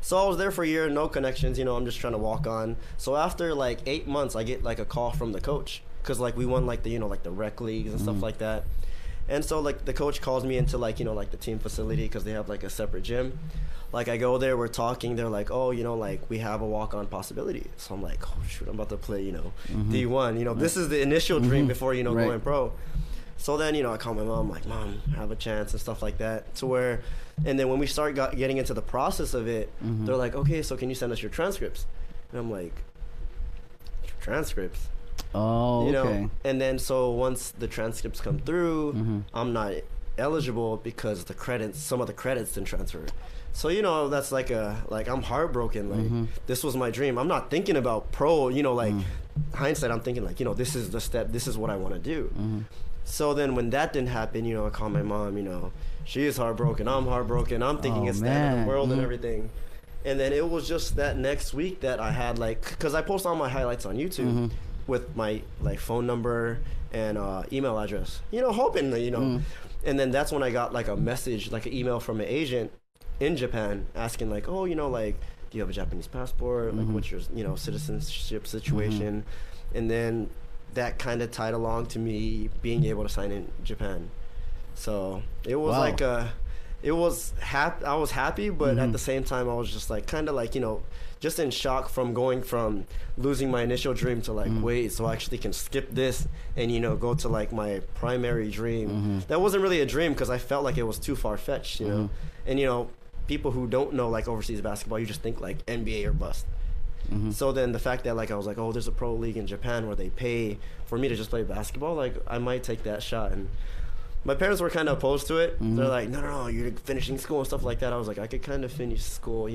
So I was there for a year, no connections, I'm just trying to walk on. So after 8 months, I get a call from the coach because we won the rec leagues and stuff like that. And so the coach calls me into the team facility because they have a separate gym. I go there, we're talking, they're like, oh, we have a walk-on possibility. So I'm like, oh shoot, I'm about to play, D1. This is the initial dream before, going pro. So then, I call my mom, like, Mom, I have a chance and stuff like that. And then when we start getting into the process of it, they're like, okay, so can you send us your transcripts? And I'm like, transcripts? Oh, okay. And then so once the transcripts come through, I'm not eligible because some of the credits didn't transfer. So, that's I'm heartbroken. This was my dream. I'm not thinking about pro, hindsight, I'm thinking this is the step, this is what I want to do. So then when that didn't happen, I call my mom, she is heartbroken, I'm heartbroken, I'm thinking it's the end of the world and everything. And then it was just that next week that I had because I post all my highlights on YouTube with my phone number and email address, hoping that, and then that's when I got a message, an email from an agent in Japan asking oh, do you have a Japanese passport? What's your, citizenship situation? And then that kind of tied along to me being able to sign in Japan. So it was I was happy, but at the same time I was just just in shock from going from losing my initial dream to wait, so I actually can skip this and go to my primary dream. That wasn't really a dream because I felt like it was too far-fetched, and people who don't know overseas basketball, you just think NBA or bust. So then the fact that I was oh, there's a pro league in Japan where they pay for me to just play basketball, I might take that shot. And my parents were kind of opposed to it. They're like, no, you're finishing school and stuff like that. I was like, I could kind of finish school,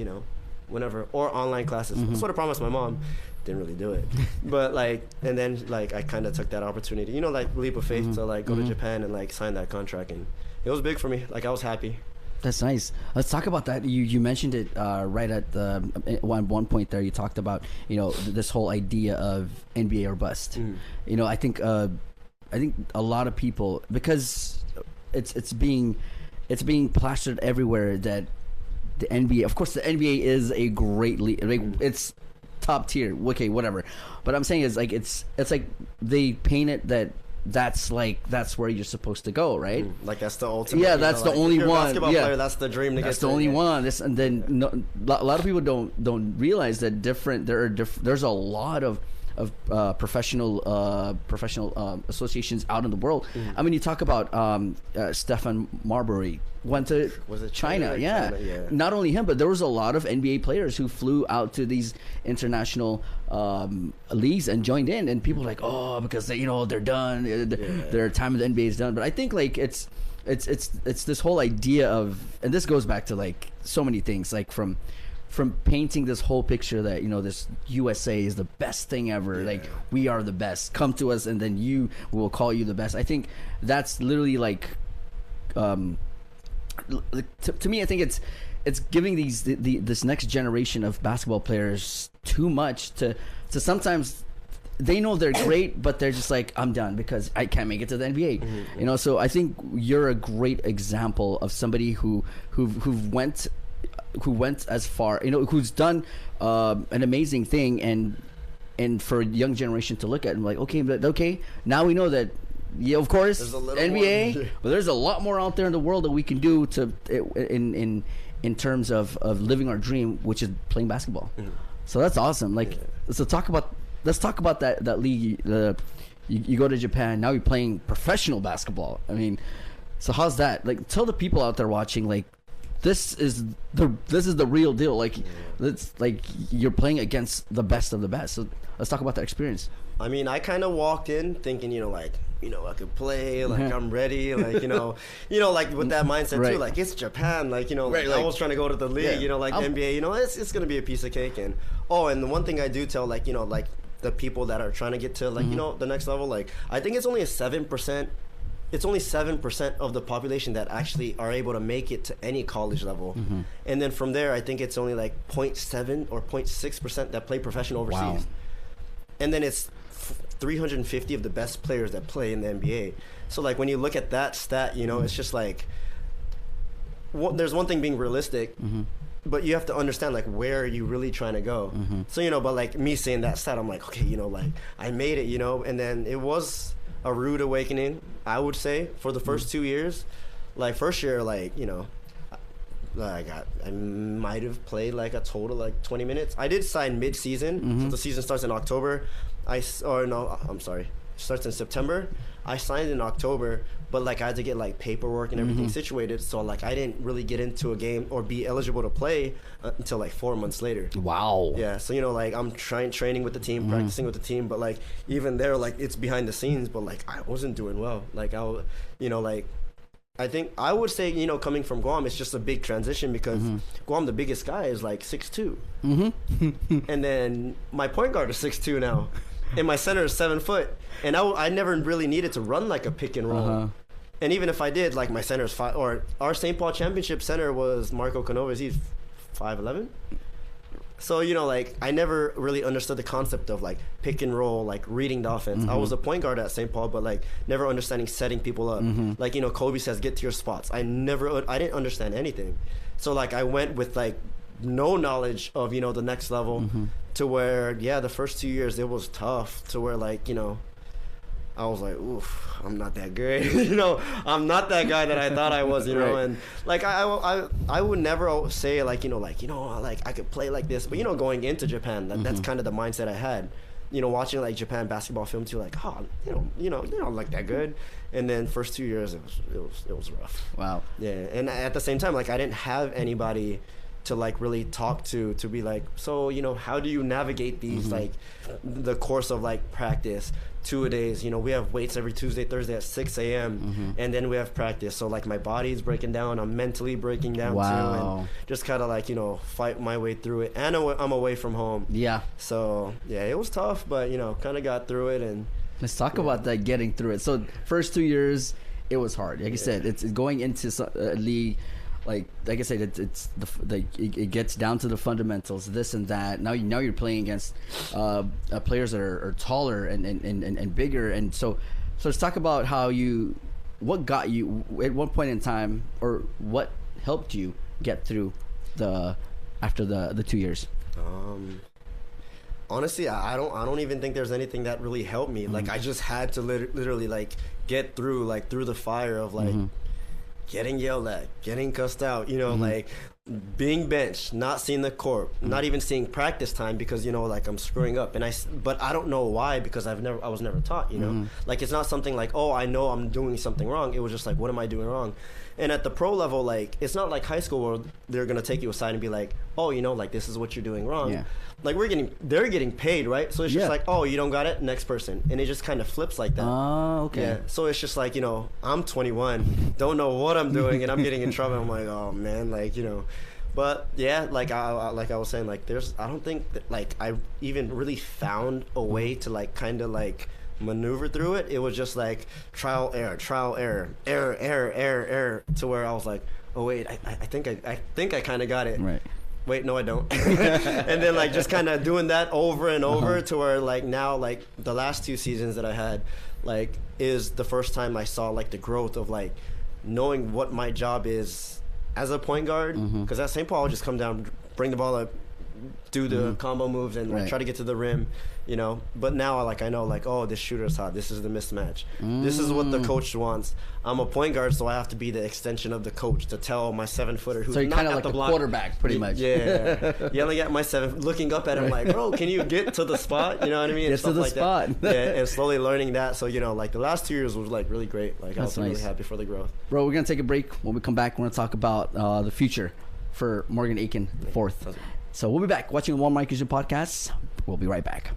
whenever, or online classes. That's what I promised my mom. Didn't really do it. But and then I kind of took that opportunity, leap of faith to go to Japan and sign that contract. And it was big for me. I was happy. That's nice. Let's talk about that. You mentioned it right at the one point there. You talked about this whole idea of NBA or bust. I think a lot of people, because it's being plastered everywhere that the NBA. Of course, the NBA is a great league. It's top tier. Okay, whatever. But I'm saying is it's they paint it that. That's where you're supposed to go, right? That's the ultimate. Yeah, that's the only one. Basketball player, that's the dream to get. That's the only one. And then a lot of people don't realize that there's a lot of professional associations out in the world. I mean, you talk about Stephen Marbury went to China. Yeah. Not only him, but there was a lot of NBA players who flew out to these international leagues and joined in, and people were like, oh, because they're done, their time in the NBA is done. But I think it's this whole idea of, and this goes back to so many things, from painting this whole picture that this USA is the best thing ever, we are the best, come to us and then we will call you the best. I think that's literally to me, I think it's giving this next generation of basketball players too much to sometimes they know they're great, but they're just I'm done because I can't make it to the NBA. So I think you're a great example of somebody who went as far, who's done an amazing thing, and for a young generation to look at and okay, now we know that yeah, of course, There's a little NBA, more. but there's a lot more out there in the world that we can do to in terms of living our dream, which is playing basketball. So that's awesome. Like, let's talk about that league. You go to Japan, now you're playing professional basketball. I mean, so how's that? Like, tell the people out there watching, like, this is the real deal. Like, it's like you're playing against the best of the best. So let's talk about that experience. I mean, I kind of walked in thinking, I could play, like I'm ready, like like with that mindset too, like it's Japan, like I was trying to go to the league, like the NBA, it's gonna be a piece of cake. And and the one thing I do tell, like the people that are trying to get to like the next level, like I think it's only 7%. It's only 7% of the population that actually are able to make it to any college level. And then from there, I think it's only like 0.7 or 0.6% that play professional overseas. Wow. And then it's 350 of the best players that play in the NBA. So like when you look at that stat, it's just like, there's one thing being realistic, but you have to understand like where are you really trying to go. So but like me saying that stat, I'm like, okay, like I made it, and then it was a rude awakening, I would say, for the first 2 years. Like first year, like I might have played like a total like 20 minutes. I did sign mid-season, so the season starts in October. Starts in September. I signed in October, but like I had to get like paperwork and everything situated, so like I didn't really get into a game or be eligible to play until like 4 months later. Wow. Yeah, so like I'm training with the team, practicing with the team, but like even there, like it's behind the scenes, but like I wasn't doing well. Like I think I would say, coming from Guam, it's just a big transition because Guam, the biggest guy is like 6'2", and then my point guard is 6'2" now, and my center is 7 foot, and I never really needed to run like a pick and roll, and even if I did, like my center is 5, or our St. Paul championship center was Marco Canovas, he's 5'11". So, like, I never really understood the concept of, like, pick and roll, like, reading the offense. I was a point guard at St. Paul, but, like, never understanding setting people up. Like, Kobe says, get to your spots. I didn't understand anything. So, like, I went with, like, no knowledge of, the next level to where, the first 2 years, it was tough to where, like, I was like, oof, I'm not that good. I'm not that guy that I thought I was, and like I would never say like, like I could play like this, but going into Japan, that's kind of the mindset I had. Watching like Japan basketball films, you're like, oh, you don't look that good. And then first 2 years it was rough. Wow. Yeah, and at the same time, like I didn't have anybody to like really talk to be like, so how do you navigate these like the course of like practice, 2-a-days, we have weights every Tuesday, Thursday at 6 a.m. And then we have practice, so like my body's breaking down, I'm mentally breaking down too, and just kind of like fight my way through it, and I'm away from home, so it was tough, but kind of got through it. And let's talk about that, getting through it. So first 2 years it was hard, like I said, it's going into a league. Like I said, it gets down to the fundamentals, this and that. Now you're playing against players that are taller and bigger, and so let's talk about what got you at one point in time, or what helped you get through after the 2 years. Honestly, I don't even think there's anything that really helped me. Like I just had to literally like get through the fire of like. Getting yelled at, getting cussed out, like being benched, not seeing the court, not even seeing practice time because like I'm screwing up, but I don't know why, because I was never taught, like it's not something like, oh, I know I'm doing something wrong. It was just like, what am I doing wrong? And at the pro level, like it's not like high school where they're gonna take you aside and be like, oh, like this is what you're doing wrong. Yeah. Like they're getting paid, right? So it's just like, oh, you don't got it, next person, and it just kind of flips like that. Oh, okay. Yeah. So it's just like I'm 21, don't know what I'm doing, and I'm getting in trouble. I'm like, oh man, like but yeah, like I was saying, like I don't think that, like I even really found a way to like kind of like maneuver through it. It was just like trial error, to where I was like, oh wait, I think I kind of got it. Right. Wait, no, I don't. And then like just kind of doing that over and over to where like now like the last 2 seasons that I had like is the first time I saw like the growth of like knowing what my job is as a point guard. Because at St. Paul, I'll just come down, bring the ball up, do the combo moves and like, try to get to the rim, you know. But now I know like, oh, this shooter's hot. This is the mismatch. This is what the coach wants. I'm a point guard, so I have to be the extension of the coach to tell my 7-footer who's so you're not kind of at like the a block. Quarterback, pretty much. Yeah, yelling at my 7, looking up at him like, bro, can you get to the spot? You know what I mean? Get to the like spot. That. Yeah, and slowly learning that. So you know, like the last 2 years was like really great. Like I was really happy for the growth. Bro, we're gonna take a break. When we come back, we're gonna talk about the future for Morgan Aiken IV. So we'll be back watching the One Mic Vision podcast. We'll be right back.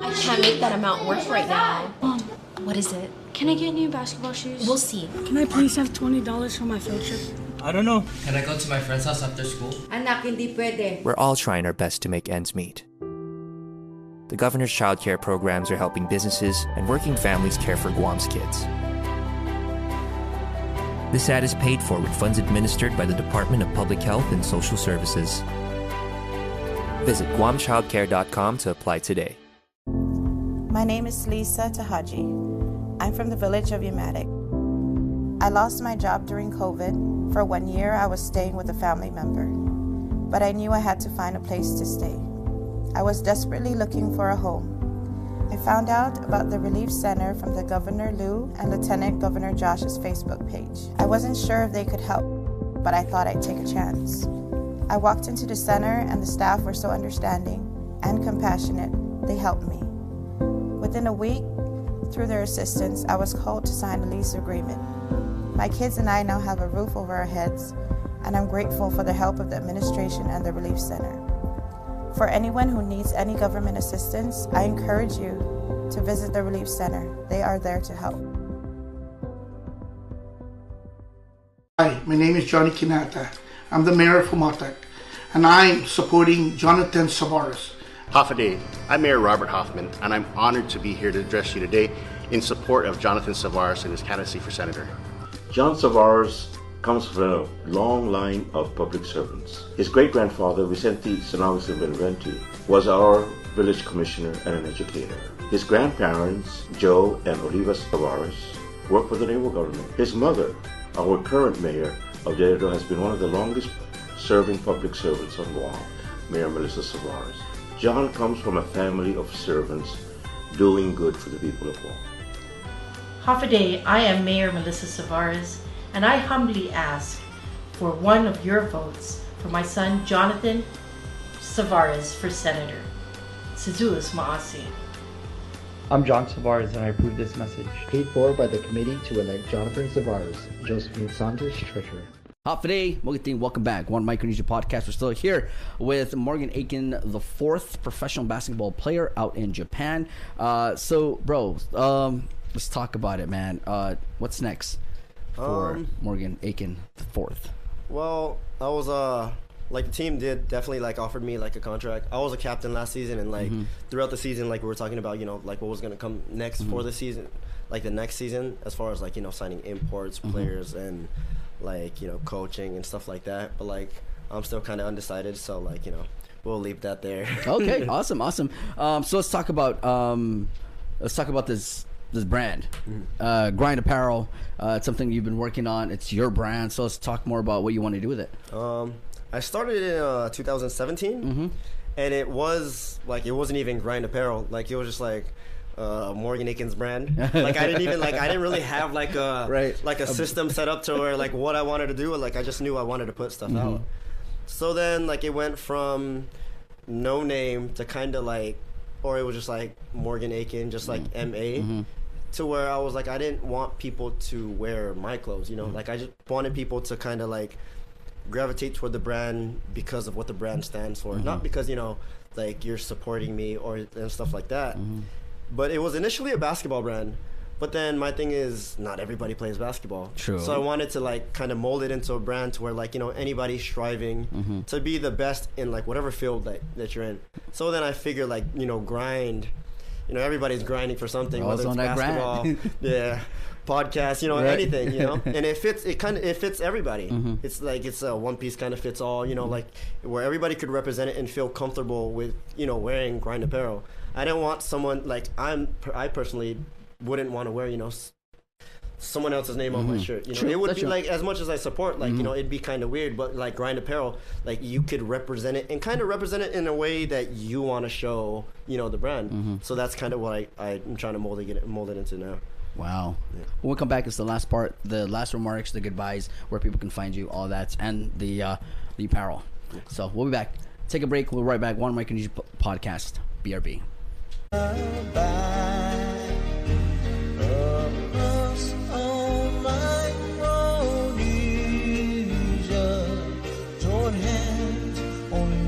I can't make that amount work right now. Mom, what is it? Can I get new basketball shoes? We'll see. Can I please have $20 for my field trip? I don't know. Can I go to my friend's house after school? Anak, hindi pwede. We're all trying our best to make ends meet. The governor's child care programs are helping businesses and working families care for Guam's kids. This ad is paid for with funds administered by the Department of Public Health and Social Services. Visit guamchildcare.com to apply today. My name is Lisa Tahaji. I'm from the village of Yamatic. I lost my job during COVID. For 1 year, I was staying with a family member, but I knew I had to find a place to stay. I was desperately looking for a home. I found out about the Relief Center from the Governor Lou and Lieutenant Governor Josh's Facebook page. I wasn't sure if they could help, but I thought I'd take a chance. I walked into the center and the staff were so understanding and compassionate, they helped me. Within a week, through their assistance, I was called to sign a lease agreement. My kids and I now have a roof over our heads, and I'm grateful for the help of the administration and the Relief Center. For anyone who needs any government assistance, I encourage you to visit the Relief Center. They are there to help. Hi, my name is Johnny Kinata. I'm the mayor of Humatak, and I'm supporting Jonathan Savaras. Hafaday, I'm Mayor Robert Hoffman, and I'm honored to be here to address you today in support of Jonathan Savaras and his candidacy for senator. John Savaras comes from a long line of public servants. His great-grandfather, Vicente San Agustin Benavente, was our village commissioner and an educator. His grandparents, Joe and Oliva Savaras, worked for the naval government. His mother, our current mayor of Deredo, has been one of the longest-serving public servants on Guam, Mayor Melissa Savaras. John comes from a family of servants doing good for the people of Guam. Hafaday, I am Mayor Melissa Savaras, and I humbly ask for one of your votes for my son Jonathan Savaras for Senator. Sizu's Maasi. I'm John Savaras and I approve this message. Paid for by the committee to elect Jonathan Savaras, Josephine Saunders, Treasurer. Hafaday, welcome back. One Micronesia podcast. We're still here with Morgan Aiken, the 4th professional basketball player out in Japan. So, bro, let's talk about it, man. What's next for Morgan Aiken, the 4th? Well, I was like the team did definitely like offered me like a contract. I was a captain last season, and like throughout the season, like we were talking about, you know, like what was gonna come next for the season, like the next season, as far as like, you know, signing imports, players, and like, you know, coaching and stuff like that. But like I'm still kind of undecided, so like, you know, we'll leave that there. Okay, awesome. So let's talk about this brand, Grind Apparel. It's something you've been working on. It's your brand, so let's talk more about what you want to do with it. I started in 2017, and it was like, it wasn't even Grind Apparel. Like it was just like Morgan Aiken's brand. Like I didn't really have like a system set up to where like what I wanted to do. Like I just knew I wanted to put stuff out. So then like it went from no name to kind of like, or it was just like Morgan Aiken, just like MA, to where I was like, I didn't want people to wear my clothes, you know, like I just wanted people to kind of like gravitate toward the brand because of what the brand stands for, not because, you know, like you're supporting me or and stuff like that. But it was initially a basketball brand, but then my thing is not everybody plays basketball. True. So I wanted to like kind of mold it into a brand to where like, you know, anybody's striving to be the best in like whatever field that you're in. So then I figured like, you know, grind, you know, everybody's grinding for something, whether it's basketball, podcast, you know, anything, you know, and it fits everybody. It's like, it's a one piece kind of fits all, you know, like where everybody could represent it and feel comfortable with, you know, wearing Grind Apparel. I didn't want someone like I personally wouldn't want to wear, you know, someone else's name on my shirt. You know, True, it would that's be true. like, as much as I support, like, you know, it'd be kind of weird, but like Grind Apparel, like you could represent it and kind of represent it in a way that you want to show, you know, the brand. So that's kind of what I'm trying to mold it into now. Wow. When we come back, it's the last part, the last remarks, the goodbyes, where people can find you, all that, and the apparel. So we'll be back. Take a break. We'll be right back. One Mike and podcast. BRB. Join hands on